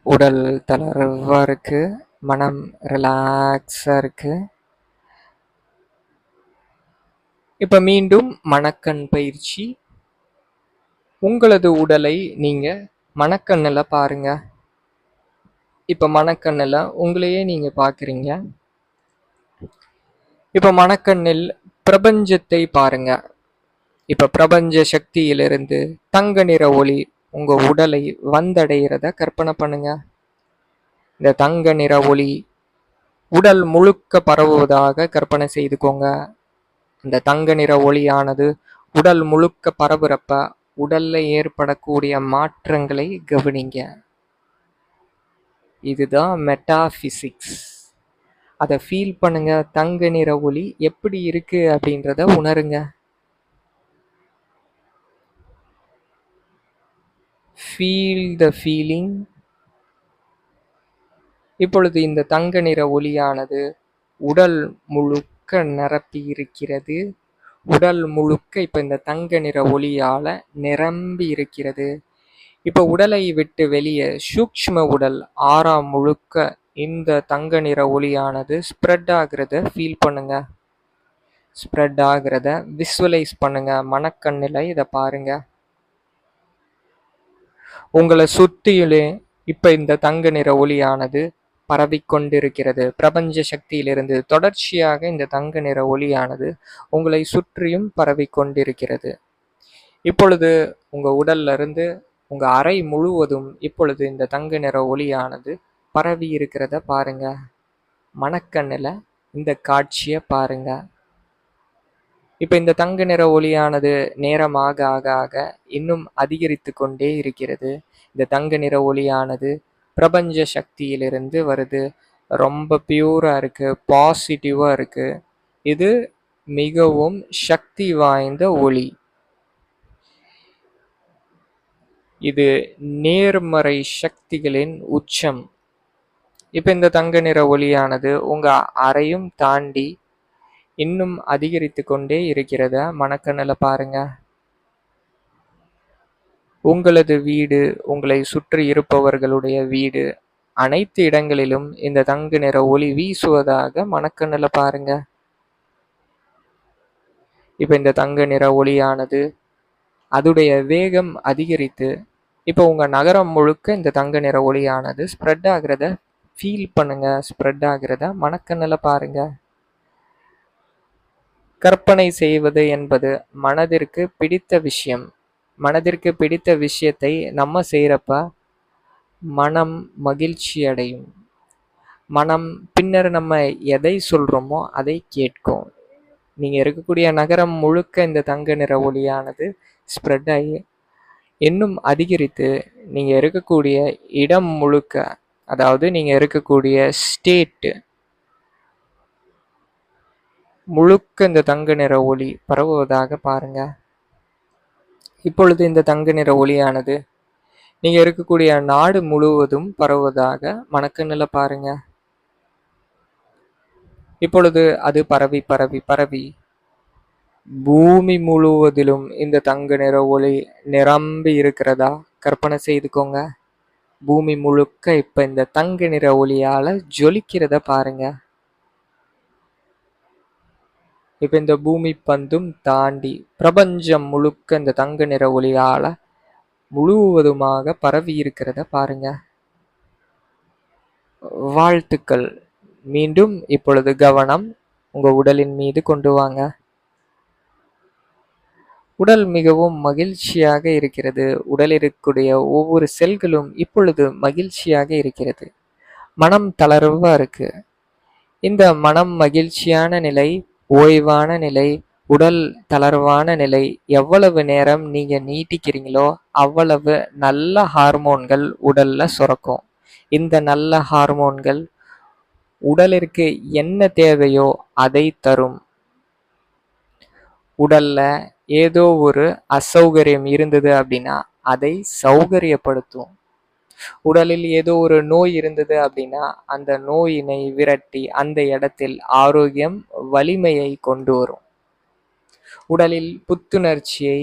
உடல் தளர்வா இருக்கு. மனம் ரிலாக்ஸா இருக்கு. இப்ப மீண்டும் மனக்கண் பயிற்சி. உங்களது உடலை நீங்க மனக்கண்ணுல பாருங்க. இப்ப மனக்கண்ணுல உங்களையே நீங்க பாக்குறீங்க. இப்ப மனக்கண்ணில் பிரபஞ்சத்தை பாருங்க. இப்ப பிரபஞ்ச சக்தியிலிருந்து தங்க நிற ஒளி உங்க உடலை வந்தடைகிறத கற்பனை பண்ணுங்க. இந்த தங்க நிற ஒளி உடல் முழுக்க பரவுவதாக கற்பனை செய்துக்கோங்க. இந்த தங்க நிற ஒளியானது உடல் முழுக்க பரவுறப்ப உடல்ல ஏற்படக்கூடிய மாற்றங்களை கவனிங்க. இதுதான் மெட்டாபிசிக்ஸ். அதை ஃபீல் பண்ணுங்க. தங்க நிற ஒளி எப்படி இருக்கு அப்படின்றத உணருங்க. Feel the feeling. இப்பொழுது இந்த தங்க நிற ஒளியானது உடல் முழுக்க நிரப்பி இருக்கிறது. உடல் முழுக்க இப்ப இந்த தங்க நிற ஒளியால நிரம்பி இருக்கிறது. இப்ப உடலை விட்டு வெளியே சூக்ஷ்ம உடல் ஆறாம் முழுக்க இந்த தங்க நிற ஒளியானது ஸ்ப்ரெட் ஆகிறத ஃபீல் பண்ணுங்க. ஸ்ப்ரெட் ஆகிறத விசுவலைஸ் பண்ணுங்க. மனக்கண்ணில் இதை பாருங்க. உங்களை சுத்தியிலே இப்ப இந்த தங்க நிற ஒளியானது பரவிக்கொண்டிருக்கிறது. பிரபஞ்ச சக்தியிலிருந்து தொடர்ச்சியாக இந்த தங்க நிற ஒளியானது உங்களை சுற்றியும் பரவிக்கொண்டிருக்கிறது. இப்பொழுது உங்க உடல்ல இருந்து உங்க அறை முழுவதும் இப்பொழுது இந்த தங்க நிற ஒளியானது பரவி இருக்கிறத பாருங்க. மனக்கண்ணுல இந்த காட்சியை பாருங்க. இப்ப இந்த தங்க நிற ஒளியானது நேரமாக ஆக ஆக இன்னும் அதிகரித்து கொண்டே இருக்கிறது. இந்த தங்க நிற ஒளியானது பிரபஞ்ச சக்தியிலிருந்து வருது. ரொம்ப பியூரா இருக்கு, பாசிட்டிவா இருக்கு. இது மிகவும் சக்தி வாய்ந்த ஒளி. இது நேர்மறை சக்திகளின் உச்சம். இப்ப இந்த தங்க நிற ஒளியானது உங்க அறையும் தாண்டி இன்னும் அதிகரித்து கொண்டே இருக்கிறத மனக்கண்ணுல பாருங்க. உங்களது வீடு, உங்களை சுற்றி இருப்பவர்களுடைய வீடு, அனைத்து இடங்களிலும் இந்த தங்க நிற ஒளி வீசுவதாக மனக்கண்ணுல பாருங்க. இப்ப இந்த தங்க நிற ஒளியானது அதுடைய வேகம் அதிகரித்து இப்போ உங்க நகரம் முழுக்க இந்த தங்க நிற ஒளியானது ஸ்ப்ரெட் ஆகிறத ஃபீல் பண்ணுங்க. ஸ்ப்ரெட் ஆகிறத மனக்கண்ணுல பாருங்க. கற்பனை செய்வது என்பது மனதிற்கு பிடித்த விஷயம். மனதிற்கு பிடித்த விஷயத்தை நம்ம செய்யறப்ப மனம் மகிழ்ச்சி அடையும். மனம் பின்னர் நம்ம எதை சொல்றோமோ அதை கேட்கும். நீங்க இருக்கக்கூடிய நகரம் முழுக்க இந்த தங்க நிற ஒளியானது ஸ்ப்ரெட் ஆகி இன்னும் அதிகரித்து நீங்க இருக்கக்கூடிய இடம் முழுக்க, அதாவது நீங்க இருக்கக்கூடிய ஸ்டேட் முழுக்க இந்த தங்க நிற ஒளி பரவுவதாக பாருங்க. இப்பொழுது இந்த தங்க நிற ஒளியானது நீங்க இருக்கக்கூடிய நாடு முழுவதும் பரவுவதாக மனக்கண்ணுல பாருங்க. இப்பொழுது அது பரவி பரவி பரவி பூமி முழுவதிலும் இந்த தங்க நிற ஒளி நிரம்பி இருக்கிறதா கற்பனை செய்துக்கோங்க. பூமி முழுக்க இப்ப இந்த தங்க நிற ஒளியால ஜொலிக்கிறத பாருங்க. இப்ப இந்த பூமி பந்தும் தாண்டி பிரபஞ்சம் முழுக்க இந்த தங்க நிற ஒளியால முழுவதுமாக பரவி இருக்கிறத பாருங்க. வாழ்த்துக்கள். மீண்டும் இப்பொழுது கவனம் உங்க உடலின் மீது கொண்டு வாங்க. உடல் மிகவும் மகிழ்ச்சியாக இருக்கிறது. உடலில் இருக்கக்கூடிய ஒவ்வொரு செல்களும் இப்பொழுது மகிழ்ச்சியாக இருக்கிறது. மனம் தளர்வா இருக்கு. இந்த மனம் மகிழ்ச்சியான நிலை, ஓய்வான நிலை, உடல் தளர்வான நிலை எவ்வளவு நேரம் நீங்க நீட்டிக்கிறீங்களோ அவ்வளவு நல்ல ஹார்மோன்கள் உடல்ல சுரக்கும். இந்த நல்ல ஹார்மோன்கள் உடலிற்கு என்ன தேவையோ அதை தரும். உடல்ல ஏதோ ஒரு அசௌகரியம் இருந்தது அப்படின்னா அதை சௌகரியப்படுத்தும். உடலில் ஏதோ ஒரு நோய் இருந்தது அப்படின்னா அந்த நோயினை விரட்டி அந்த இடத்தில் ஆரோக்கியம், வலிமையை கொண்டு வரும். உடலில் புத்துணர்ச்சியை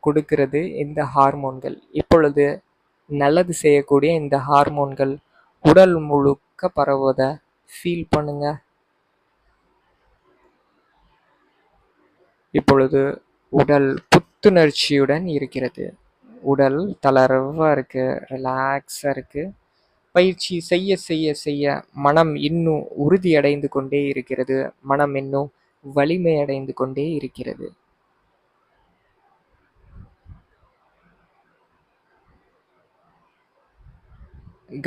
கொடுக்கிறது இந்த ஹார்மோன்கள். இப்பொழுது நல்லது செய்யக்கூடிய இந்த ஹார்மோன்கள் உடல் முழுக்க பரவுவதை ஃபீல் பண்ணுங்க. இப்பொழுது உடல் புத்துணர்ச்சியுடன் இருக்கிறது. உடல் தளர்வா இருக்கு, ரிலாக்ஸா இருக்கு. பயிற்சி செய்ய செய்ய செய்ய மனம் இன்னும் உறுதி அடைந்து கொண்டே இருக்கிறது. மனம் இன்னும் வலிமை அடைந்து கொண்டே இருக்கிறது.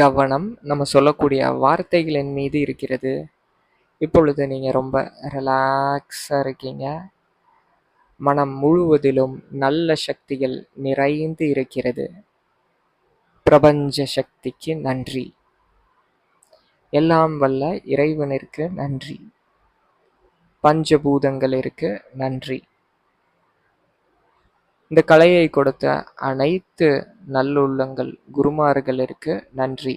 கவனம் நம்ம சொல்லக்கூடிய வார்த்தைகளின் மீது இருக்கிறது. இப்பொழுது நீங்க ரொம்ப ரிலாக்ஸா இருக்கீங்க. மனம் முழுவதிலும் நல்ல சக்திகள் நிறைந்து இருக்கிறது. பிரபஞ்ச சக்திக்கு நன்றி. எல்லாம் வல்ல இறைவனிற்கு நன்றி. பஞ்சபூதங்களிற்கு நன்றி. இந்த கலையை கொடுத்த அனைத்து நல்லுள்ளங்கள், குருமார்களுக்கு நன்றி.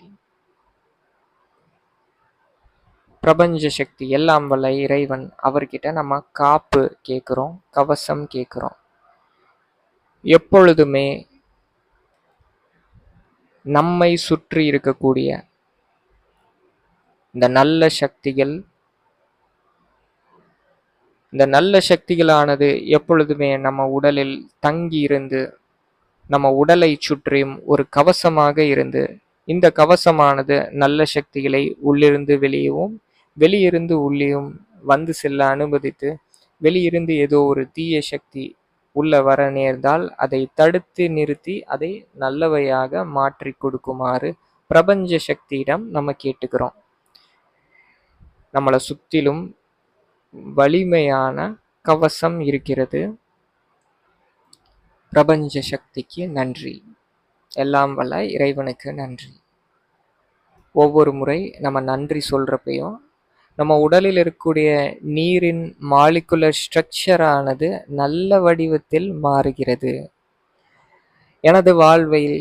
பிரபஞ்ச சக்தி, எல்லாம் வல்ல இறைவன், அவர்கிட்ட நம்ம காப்பு கேட்குறோம், கவசம் கேட்குறோம். எப்பொழுதுமே நம்மை சுற்றி இருக்கக்கூடிய இந்த நல்ல சக்திகள், இந்த நல்ல சக்திகளானது எப்பொழுதுமே நம்ம உடலில் தங்கி இருந்து நம்ம உடலை சுற்றியும் ஒரு கவசமாக இருந்து இந்த கவசமானது நல்ல சக்திகளை உள்ளிருந்து வெளியவும் வெளியிருந்து உள்ளேயும் வந்து செல்ல அனுமதித்து, வெளியிருந்து ஏதோ ஒரு தீய சக்தி உள்ள வர நேர்ந்தால் அதை தடுத்து நிறுத்தி அதை நல்லவையாக மாற்றி கொடுக்குமாறு பிரபஞ்ச சக்தியிடம் நம்ம கேட்டுக்கிறோம். நம்மளை சுற்றிலும் வலிமையான கவசம் இருக்கிறது. பிரபஞ்ச சக்திக்கு நன்றி. எல்லாம் வல்ல இறைவனுக்கு நன்றி. ஒவ்வொரு முறை நம்ம நன்றி சொல்றப்பையும் நம்ம உடலில் இருக்கக்கூடிய நீரின் மாலிகுலர் ஸ்ட்ரக்சரானது நல்ல வடிவத்தில் மாறுகிறது. எனது வாழ்வில்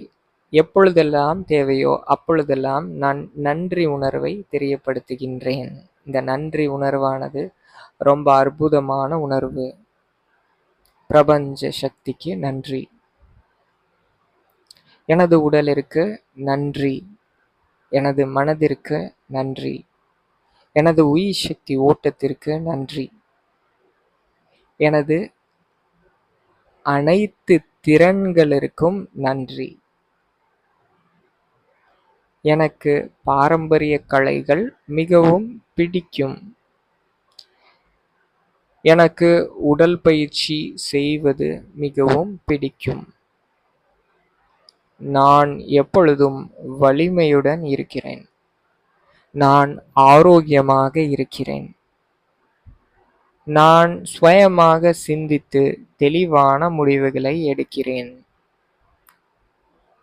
எப்பொழுதெல்லாம் தேவையோ அப்பொழுதெல்லாம் நான் நன்றி உணர்வை தெரியப்படுத்துகின்றேன். இந்த நன்றி உணர்வானது ரொம்ப அற்புதமான உணர்வு. பிரபஞ்ச சக்திக்கு நன்றி. எனது உடலிற்கு நன்றி. எனது மனதிற்கு நன்றி. எனது உயிர் சக்தி ஓட்டத்திற்கு நன்றி. எனது அனைத்து திறன்களிற்கும் நன்றி. எனக்கு பாரம்பரிய கலைகள் மிகவும் பிடிக்கும். எனக்கு உடல் பயிற்சி செய்வது மிகவும் பிடிக்கும். நான் எப்பொழுதும் வலிமையுடன் இருக்கிறேன். நான் ஆரோக்கியமாக இருக்கிறேன். நான் சுயமாக சிந்தித்து தெளிவான முடிவுகளை எடுக்கிறேன்.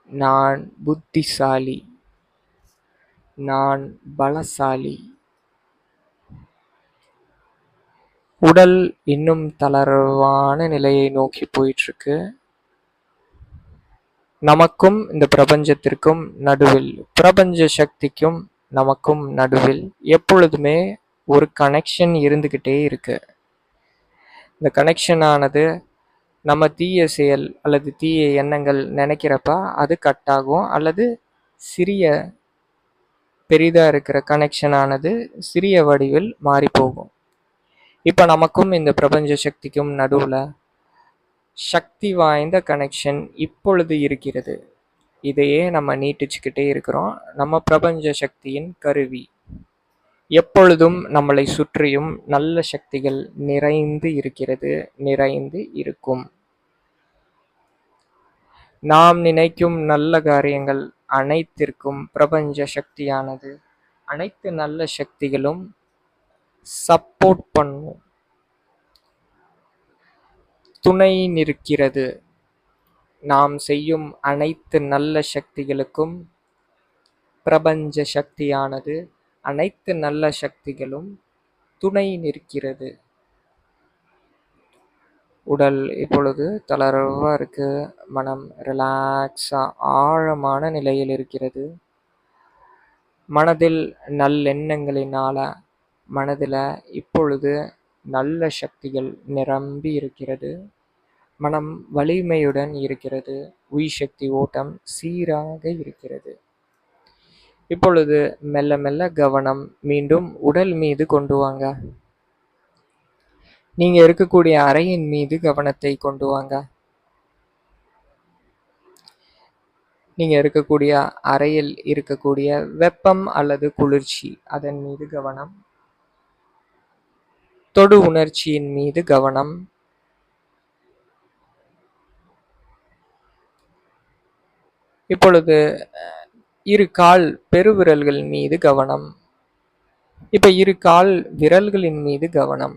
நான் புத்திசாலி. நான் பலசாலி. உடல் இன்னும் தளர்வான நிலையை நோக்கி போயிட்டு இருக்கு. நமக்கும் இந்த பிரபஞ்சத்திற்கும் நடுவில், பிரபஞ்ச சக்திக்கும் நமக்கும் நடுவில் எப்பொழுதுமே ஒரு கனெக்ஷன் இருந்துகிட்டே இருக்கு. இந்த கனெக்ஷன் ஆனது நம்ம தீய செயல் அல்லது தீய எண்ணங்கள் நினைக்கிறப்ப அது கட் ஆகும், அல்லது சிறிய பெரிதா இருக்கிற கனெக்ஷன் ஆனது சிறிய வடிவில் மாறி போகும். இப்ப நமக்கும் இந்த பிரபஞ்ச சக்திக்கும் நடுவுல சக்தி வாய்ந்த கனெக்ஷன் இப்பொழுது இருக்கிறது. இதையே நம்ம நீட்டிச்சுக்கிட்டே இருக்கிறோம். நம்ம பிரபஞ்ச சக்தியின் கருவி. எப்பொழுதும் நம்மளை சுற்றியும் நல்ல சக்திகள் நிறைந்து இருக்கிறது, நிறைந்து இருக்கும். நாம் நினைக்கும் நல்ல காரியங்கள் அனைத்திற்கும் பிரபஞ்ச சக்தியானது, அனைத்து நல்ல சக்திகளும் சப்போர்ட் பண்ணும், துணை நிற்கிறது. நாம் செய்யும் அனைத்து நல்ல சக்திகளுக்கும் பிரபஞ்ச சக்தியானது, அனைத்து நல்ல சக்திகளும் துணை நிற்கிறது. உடல் இப்பொழுது தளர்வா இருக்கு. மனம் ரிலாக்ஸா ஆழமான நிலையில் இருக்கிறது. மனதில் நல்லெண்ணங்களினால மனதில் இப்பொழுது நல்ல சக்திகள் நிரம்பி இருக்கிறது. மனம் வலிமையுடன் இருக்கிறது. உயிர் சக்தி ஓட்டம் சீராக இருக்கிறது. இப்பொழுது மெல்ல மெல்ல கவனம் மீண்டும் உடல் மீது கொண்டு வாங்க. நீங்க இருக்கக்கூடிய அறையின் மீது கவனத்தை கொண்டு வாங்க. நீங்க இருக்கக்கூடிய அறையில் இருக்கக்கூடிய வெப்பம் அல்லது குளிர்ச்சி, அதன் மீது கவனம். தொடு உணர்ச்சியின் மீது கவனம். இப்பொழுது இரு கால் பெருவிரல்கள் மீது கவனம். இப்ப இரு கால் விரல்களின் மீது கவனம்.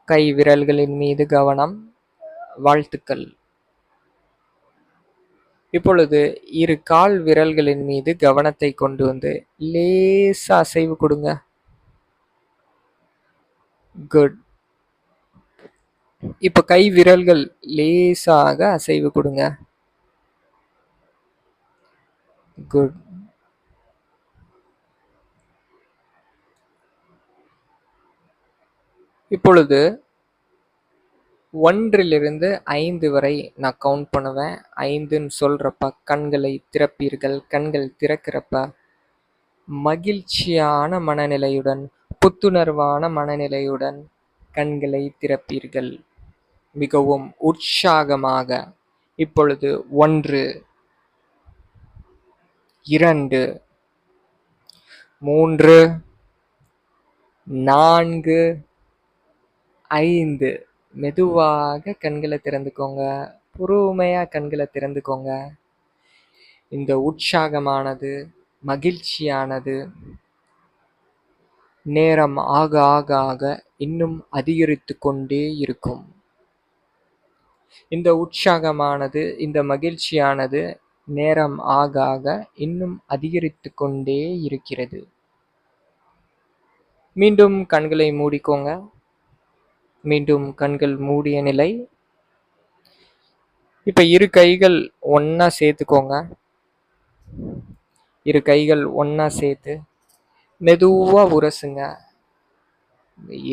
கை விரல்களின் மீது கவனம். வாழ்த்துக்கள். இப்பொழுது இரு கால் விரல்களின் மீது கவனத்தை கொண்டு வந்து லேசா அசைவு கொடுங்க. குட். இப்ப கை விரல்கள் லேசாக அசைவு கொடுங்க. குட். இப்பொழுது 1 to 5 வரை நான் கவுண்ட் பண்ணுவேன். 5ன்னு சொல்றப்ப கண்களை திறப்பீர்கள். கண்கள் திறக்கிறப்ப மகிழ்ச்சியான மனநிலையுடன், புத்துணர்வான மனநிலையுடன் கண்களை திறப்பீர்கள். மிகவும் உற்சாகமாக. இப்பொழுது 1, 2, 3, 4, 5. மெதுவாக கண்களை திறந்துக்கோங்க. பொறுமையா கண்களை திறந்துக்கோங்க. இந்த உற்சாகமானது, மகிழ்ச்சியானது நேரம் ஆக ஆக ஆக இன்னும் அதிகரித்து கொண்டே இருக்கும். இந்த உற்சாகமானது, இந்த மகிழ்ச்சியானது நேரம் ஆக ஆக இன்னும் அதிகரித்து கொண்டே இருக்கிறது. மீண்டும் கண்களை மூடிக்கோங்க. மீண்டும் கண்கள் மூடிய நிலை. இப்ப இரு கைகள் ஒண்ணா சேர்த்துக்கோங்க. இரு கைகள் ஒண்ணா சேர்த்து மெதுவா உரசுங்க.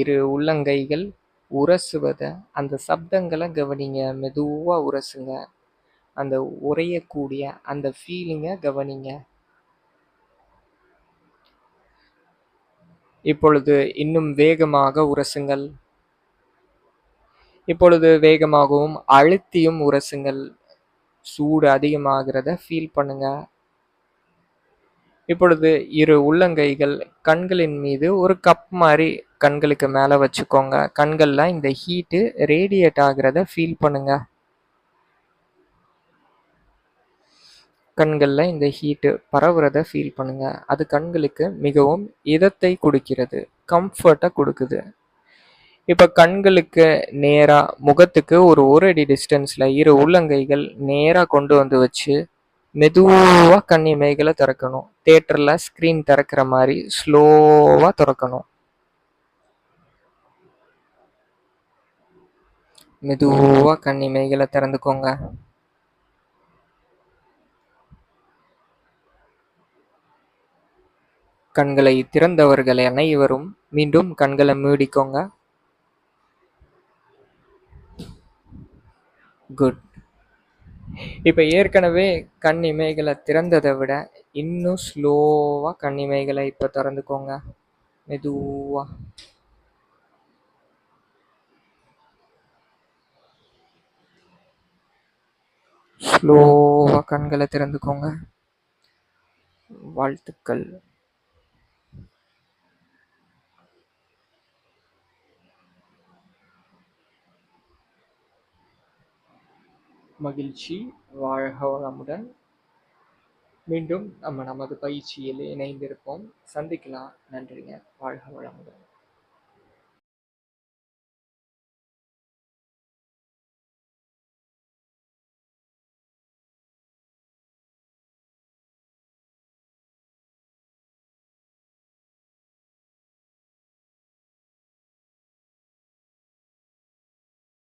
இரு உள்ளங்கைகள் உரசுவத, அந்த சப்தங்களை கவனிங்க. மெதுவா உரசுங்க. அந்த உறையக்கூடிய அந்த ஃபீலிங்கை கவனிங்க. இப்பொழுது இன்னும் வேகமாக உரசுங்கள். இப்பொழுது வேகமாகவும் அழுத்தியும் உரசுங்கள். சூடு அதிகமாகிறத ஃபீல் பண்ணுங்க. இப்பொழுது இரு உள்ளங்கைகள் கண்களின் மீது ஒரு கப் மாதிரி கண்களுக்கு மேலே வச்சுக்கோங்க. கண்கள்ல இந்த ஹீட்டு ரேடியேட் ஆகிறத ஃபீல் பண்ணுங்க. கண்கள்ல இந்த ஹீட்டு பரவுறத ஃபீல் பண்ணுங்க. அது கண்களுக்கு மிகவும் இதத்தை கொடுக்கிறது, கம்ஃபர்ட்டை கொடுக்குது. இப்போ கண்களுக்கு நேராக முகத்துக்கு ஒரு அடி டிஸ்டன்ஸில் இரு உள்ளங்கைகள் நேராக கொண்டு வந்து வச்சு மெதுவாக கண் இமைகளை திறக்கணும். தியேட்டரில் ஸ்க்ரீன் திறக்கிற மாதிரி ஸ்லோவாக திறக்கணும். மெதுவாக கண் இமைகளை திறந்துக்கோங்க. கண்களை திறந்தவர்கள் அனைவரும் மீண்டும் கண்களை மூடிக்கோங்க. குட். இப்போ ஏற்கனவே கண் இமைகளை திறந்ததை விட இன்னும் ஸ்லோவாக கண் இமைகளை இப்போ திறந்துக்கோங்க. மெதுவா ஸ்லோவாக கண்களை திறந்துக்கோங்க. வாழ்த்துக்கள். மகிழ்ச்சி. வாழ்க வளமுடன். மீண்டும் நமது பயிற்சியில் இணைந்திருப்போம். சந்திக்கலாம். நன்றிங்க. வாழ்க வளமுடன்.